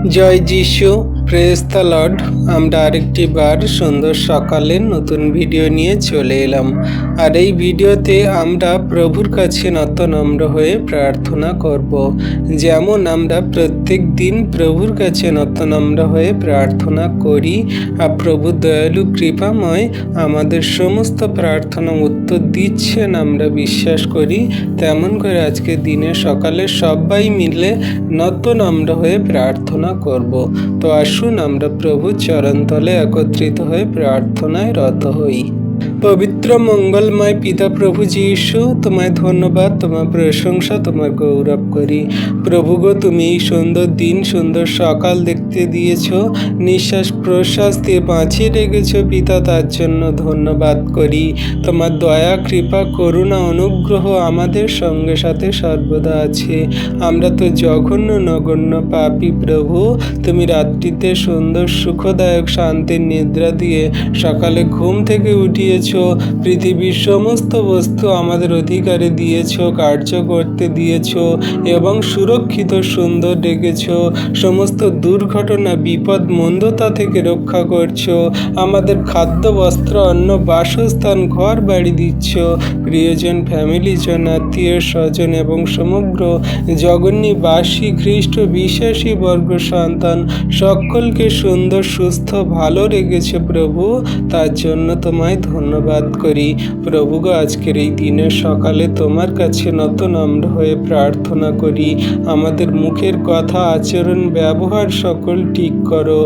জয় যিশু, praise the Lord. আমরা আরেকটি বার সুন্দর সকালে নতুন ভিডিও নিয়ে চলে এলাম। আর এই ভিডিওতে আমরা প্রভুর কাছে নতনম্র হয়ে প্রার্থনা করব। যেমন আমরা প্রত্যেক দিন প্রভুর কাছে নতনম্র হয়ে প্রার্থনা করি, আর প্রভু দয়ালু কৃপাময় আমাদের সমস্ত প্রার্থনা উত্তর দিচ্ছেন আমরা বিশ্বাস করি। তেমন করে আজকে দিনে সকালে সবাই মিলে নতনম্র হয়ে প্রার্থনা করব। তো আসুন আমরা প্রভুর চরণতলে একত্রিত হয়ে প্রার্থনায় রত হই। পবিত্র মঙ্গলময় পিতা প্রভু যীশু, তোমায় ধন্যবাদ, তোমার প্রশংসা, তোমার গৌরব করি। প্রভু গো, তুমি এই সুন্দর দিন, সুন্দর সকাল দেখতে দিয়েছ, নিঃশ্বাস প্রশ্বাস দিয়ে বাঁচিয়ে রেখেছ পিতা, তার জন্য ধন্যবাদ করি। তোমার দয়া, কৃপা, করুণা, অনুগ্রহ আমাদের সঙ্গে সাথে সর্বদা আছে। আমরা তো জঘন্য নগণ্য পাপী প্রভু, তুমি রাত্রিতে সুন্দর সুখদায়ক শান্তির নিদ্রা দিয়ে সকালে ঘুম থেকে উঠিয়েছ, পৃথিবীর সমস্ত বস্তু আমাদের অধিকারে দিয়েছ, কার্য করতে দিয়েছ এবং সুরক্ষিত সুন্দর রেখেছ। সমস্ত দুর্ঘটনা, বিপদ, মন্দতা থেকে রক্ষা করছো। আমাদের খাদ্য, বস্ত্র, অন্ন, বাসস্থান, ঘর বাড়ি দিচ্ছ। প্রিয়জন, ফ্যামিলিজন, আত্মীয় স্বজন এবং সমগ্র জগন্নীবাসী খ্রিস্ট বিশ্বাসী বর্গ সন্তান সকলকে সুন্দর, সুস্থ, ভালো রেখেছে প্রভু, তার জন্য তোমায় ধন্যবাদ করি। প্রভু গো, আজকের এই দিনের সকালে তোমার কাছে নতনম্র হয়ে প্রার্থনা করি। আমাদের মুখের কথা, আচরণ, ব্যবহার সকল ঠিক করো,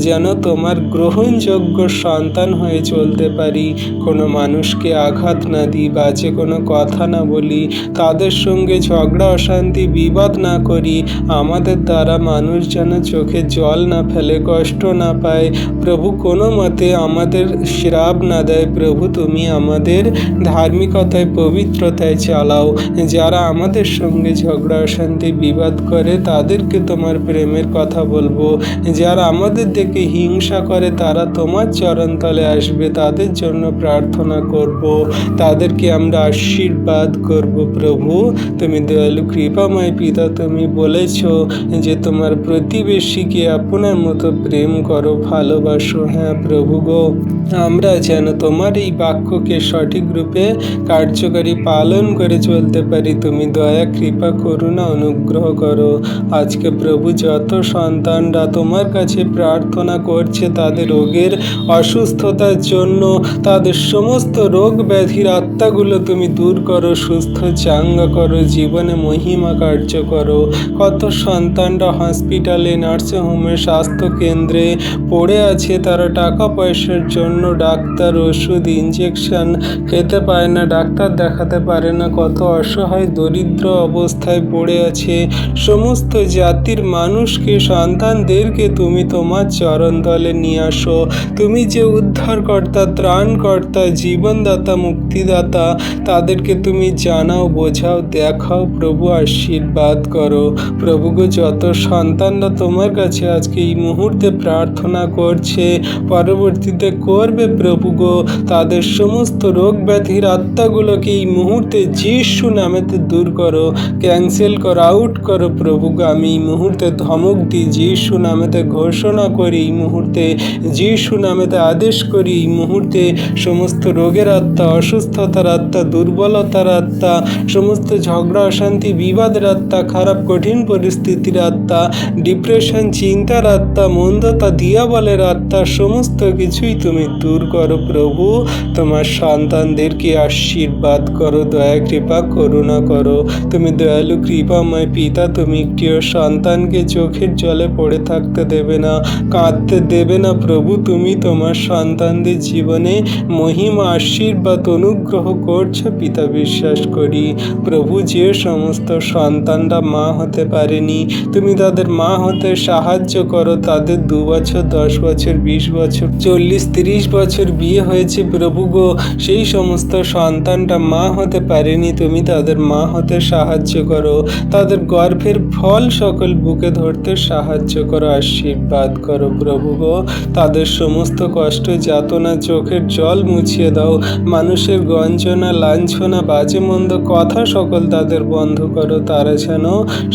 যেন তোমার গ্রহণযোগ্য সন্তান হয়ে চলতে পারি। কোনো মানুষকে আঘাত না দিই, বাজে কোনো কথা না বলি, তাদের সঙ্গে ঝগড়া, অশান্তি, বিবাদ না করি। আমাদের দ্বারা মানুষ যেন চোখে জল না ফেলে, কষ্ট না পায়। প্রভু কোনো মতে আমাদের শ্রাপ না দেয়। প্রভু, তুমি আমাদের ধার্মিকতায়, পবিত্রতায় চালাও। যারা আমাদের সঙ্গে ঝগড়া, অশান্তি, বিবাদ করে তাদেরকে তোমার প্রেমের কথা বলবো। যারা আমাদের দেখে হিংসা করে তারা তোমার চরণতলে আসবে, তাদের জন্য প্রার্থনা করব, তাদেরকে আমরা আশীর্বাদ করব। প্রভু, তুমি দয়ালু কৃপাময় পিতা, তুমি বলেছ যে তোমার প্রতিবেশীকে আপনার মতো প্রেম করো, ভালোবাসো। হ্যাঁ প্রভু গো, আমরা যেন তোমার এই বাক্যকে সঠিক রূপে কার্যকারী পালন করে চলতে পারি। তুমি দয়া, কৃপা, করুণা, অনুগ্রহ করো। আজকে প্রভু, যত সন্তানরা তোমার কাছে প্রার্থনা করছে তাদের রোগের, অসুস্থতার জন্য, তাদের সমস্ত রোগ ব্যাধির আত্মাগুলো তুমি দূর করো, সুস্থ চাঙ্গা করো, জীবনে মহিমা কার্য করো। কত সন্তানরা হসপিটালে, নার্সিংহোমে, স্বাস্থ্য কেন্দ্রে পড়ে আছে, তারা টাকা পয়সার জন্য ডাক্তার, ওষুধ, ইঞ্জেকশন খেতে পারে না, ডাক্তার দেখাতে পারে না, কত অসহায় দরিদ্র অবস্থায় পড়ে আছে। সমস্ত জাতির মানুষকে, সন্তানদেরকে তুমি তোমার চরণতলে নিয়ে আসো। তুমি যে উদ্ধারকর্তা, ত্রাণকর্তা, জীবনদাতা, মুক্তিদাতা, তাদেরকে তুমি জানাও, বোঝাও, দেখাও। প্রভু, আশীর্বাদ করো। প্রভু গো, যত সন্তানরা তোমার কাছে আজকে এই মুহূর্তে প্রার্থনা করছে, পরবর্তীতে করবে, প্রভু গো, তাদের সমস্ত রোগ ব্যাধির আত্মাগুলোকে এই মুহূর্তে যিশু নামেতে দূর করো, ক্যান্সেল করো, আউট করো। প্রভু গো, আমি এই মুহূর্তে ধমক দিই, যিশু নামেতে ঘোষণা করি, এই মুহূর্তে যিশু নামেতে আদেশ করি, এই মুহূর্তে সমস্ত রোগের আত্মা, অসুস্থতার আত্মা, দুর্বলতার আত্মা, সমস্ত ঝগড়া, অশান্তি, বিবাদের আত্মা, খারাপ কঠিন পরিস্থিতির আত্মা, ডিপ্রেশন, চিন্তার আত্মা, মন্দতা, দিয়াবলের আত্মা, সমস্ত কিছুই তুমি দূর করো। প্রভু, তোমার সন্তানদেরকে আশীর্বাদ করো, দয়া, কৃপা, করুণা করো। তুমি দয়ালু কৃপাময় পিতা, তুমি একটিও সন্তানকে চোখের জলে পড়ে থাকতে দেবে না, কাঁদতে দেবে না। প্রভু, তুমি তোমার সন্তানদের জীবনে মহিমা, আশীর্বাদ, অনুগ্রহ করছো পিতা, বিশ্বাস করি। প্রভু, যে সমস্ত সন্তানরা মা হতে পারেনি, তুমি তাদের মা হতে সাহায্য করো। তাদের 2 বছর, 10 বছর, 20 বছর, 40, 30 বছর বিয়ে হয়েছে, প্রভু গো, সেই সমস্ত সন্তানটা মা হতে পারেনি, তুমি তাদের মা হতে সাহায্য করো। তাদের গর্ভের ফল সকল বুকে ধরতে সাহায্য করো, আশীর্বাদ করো প্রভু গো। তাদের সমস্ত কষ্ট যাতনা চোখের জল মুছিয়ে দাও। মানুষের গঞ্জনা লাঞ্ছনা বাজে মন্দ কথা সকল তাদের বন্ধ করো। তারা যেন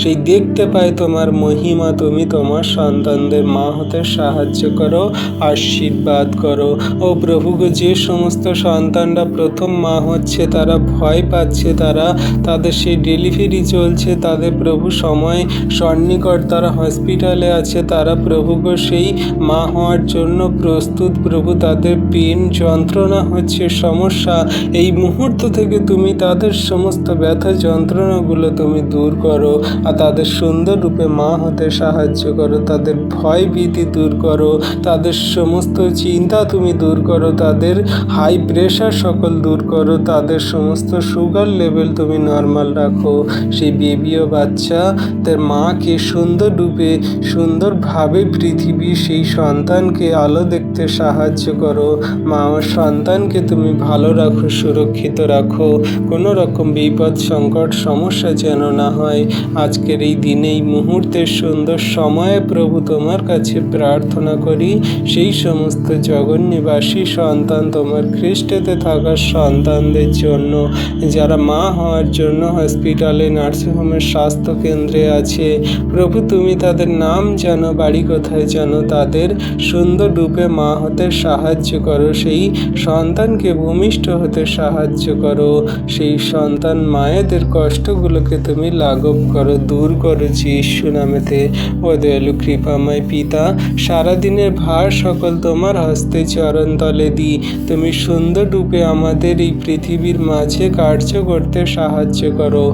সেই দেখতে পায় তোমার মহিমা। তুমি তোমার সন্তানদের মা হতে সাহায্য করো, আশীর্বাদ করো। ও প্রভু গো, যে সমস্ত সন্তানরা প্রথম মা হচ্ছে তারা ভয় পাচ্ছে, তাদের সেই ডেলিভারি চলছে, তাদের প্রভু সময় সন্নিকট, তারা হসপিটালে আছে, তারা প্রভু গো সেই মা হওয়ার জন্য প্রস্তুত। প্রভু তাদের পেন যন্ত্রণা হচ্ছে, সমস্যা, এই মুহূর্ত থেকে তুমি তাদের সমস্ত ব্যথা যন্ত্রণাগুলো তুমি দূর করো আর তাদের সুন্দর রূপে মা হতে সাহায্য করো। তাদের ভয় ভীতি দূর করো, তাদের সমস্ত চিন্তা তুমি দূর করো, তাদের হাই প্রেশার সকল দূর করো, তাদের সমস্ত সুগার লেভেল তুমি নর্মাল রাখো। সেই বেবি ও বাচ্চা তার মাকে সুন্দর রূপে সুন্দরভাবে পৃথিবী সেই সন্তানকে আলো দেখতে সাহায্য করো। মা ও সন্তানকে তুমি ভালো রাখো, সুরক্ষিত রাখো, কোনো রকম বিপদ সংকট সমস্যা যেন না হয়। আজকের এই দিনে এই মুহূর্তের সুন্দর সময়ে প্রভু তোমার কাছে প্রার্থনা করি সেই সমস্ত জগন্নিবাসী সন্তান, তোমার খ্রিস্টেতে থাকা সন্তানদের জন্য, যারা মা হওয়ার জন্য হসপিটালে নার্সিংহোমের স্বাস্থ্য কেন্দ্রে আছে। প্রভু তুমি তাদের নাম জানো, বাড়ি কোথায় জানো, তাদের সুন্দর রূপে মা হতে সাহায্য করো। সেই সন্তানকে ভূমিষ্ঠ হতে সাহায্য করো। সেই সন্তান মায়েদের কষ্টগুলোকে তুমি লাঘব করো, দূর করো যিশু নামেতে। ও দয়ালু কৃপাময় পিতা, সারাদিনের ভার সকল তোমার হস্তে চরণ তলে দিই। তুমি সুন্দর রূপে আমাদের এই পৃথিবীর মাঝে কার্য করতে সাহায্য করো।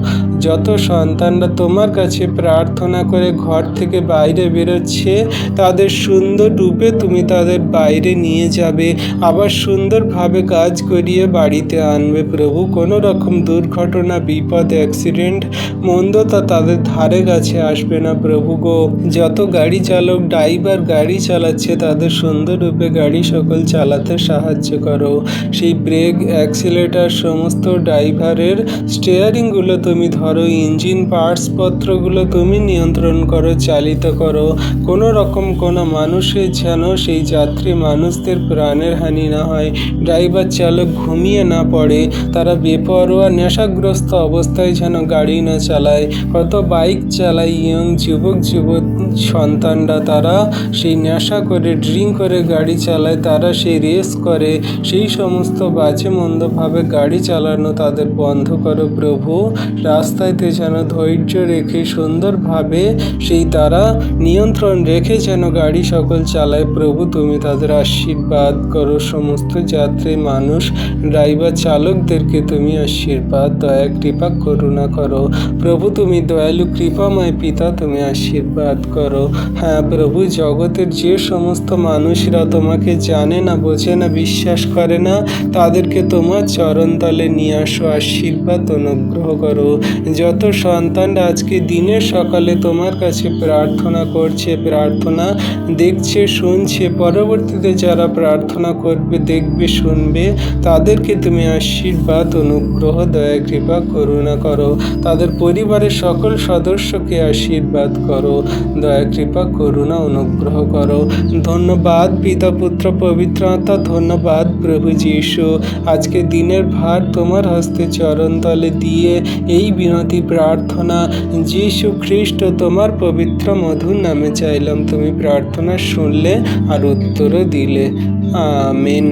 যত সন্তানরা তোমার কাছে প্রার্থনা করে ঘর থেকে বাইরে বেরোচ্ছে, তাদের সুন্দর রূপে তুমি তাদের বাইরে নিয়ে যাবে, আবার সুন্দরভাবে কাজ করিয়ে বাড়িতে আনবে। প্রভু কোনো রকম দুর্ঘটনা বিপদ অ্যাক্সিডেন্ট মন্দতা তাদের ধারে কাছে আসবে না। প্রভু গো, যত গাড়ি চালক ড্রাইভার গাড়ি চালাচ্ছে তাদের সুন্দর রূপে গাড়ি সকল চালাতে সাহায্য করো। সেই ব্রেক অ্যাক্সিলেটার সমস্ত ড্রাইভারের স্টিয়ারিংগুলো তুমি ধরো, ইঞ্জিন পার্টসপত্রগুলো তুমি নিয়ন্ত্রণ করো, চালিত করো। কোনো রকম কোনো মানুষের যেন সেই যাত্রী মানুষদের প্রাণের হানি না হয়, ড্রাইভার চালক ঘুমিয়ে না পড়ে, তারা বেপরোয়া নেশাগ্রস্ত অবস্থায় যেন গাড়ি না চালায়। কত বাইক চালায় ইয়ং যুবক সন্তানরা, তারা সেই নেশা করে ড্রিঙ্ক করে গাড়ি চালায়, তারা সেই রেস করে। সেই সমস্ত বাজে মন্দভাবে গাড়ি চালানো তাদের বন্ধ করো প্রভু। রাস্তাতে যেন ধৈর্য রেখে সুন্দরভাবে সেই তারা নিয়ন্ত্রণ রেখে যেন গাড়ি সকল চালায়। প্রভু তুমি তাদের আশীর্বাদ করো। সমস্ত যাত্রী মানুষ ড্রাইভার চালকদেরকে তুমি আশীর্বাদ দয়া কৃপা করুণা করো। প্রভু তুমি দয়ালু কৃপাময় পিতা, তুমি আশীর্বাদ করো। হ্যাঁ প্রভু, জগতের যে সমস্ত মানুষরা তোমাকে জানে না, বোঝে না, বিশ্বাস করে না, তাদেরকে তোমার চরণতলে নিয়ে আসো, আশীর্বাদ অনুগ্রহ করো। যত সন্তানরা আজকে দিনের সকালে তোমার কাছে প্রার্থনা করছে, প্রার্থনা দেখছে, শুনছে, পরবর্তীতে যারা প্রার্থনা করবে, দেখবে, শুনবে, তাদেরকে তুমি আশীর্বাদ অনুগ্রহ দয়া কৃপা করুণা করো। তাদের পরিবারের সকল সদস্যকে আশীর্বাদ করো, দয়া কৃপা করুণা অনুগ্রহ করো। ধন্যবাদ পিতা পুত্র পবিত্র আত্মা, ধন্যবাদ প্রভু যীশু। আজকে দিনের ভার তোমার হস্তে চরণতলে দিয়ে এই বিনতি প্রার্থনা যীশু খ্রিস্ট তোমার পবিত্র মধুর নামে চাইলাম। তুমি প্রার্থনা শুনলে আর উত্তরও দিলে। আমেন।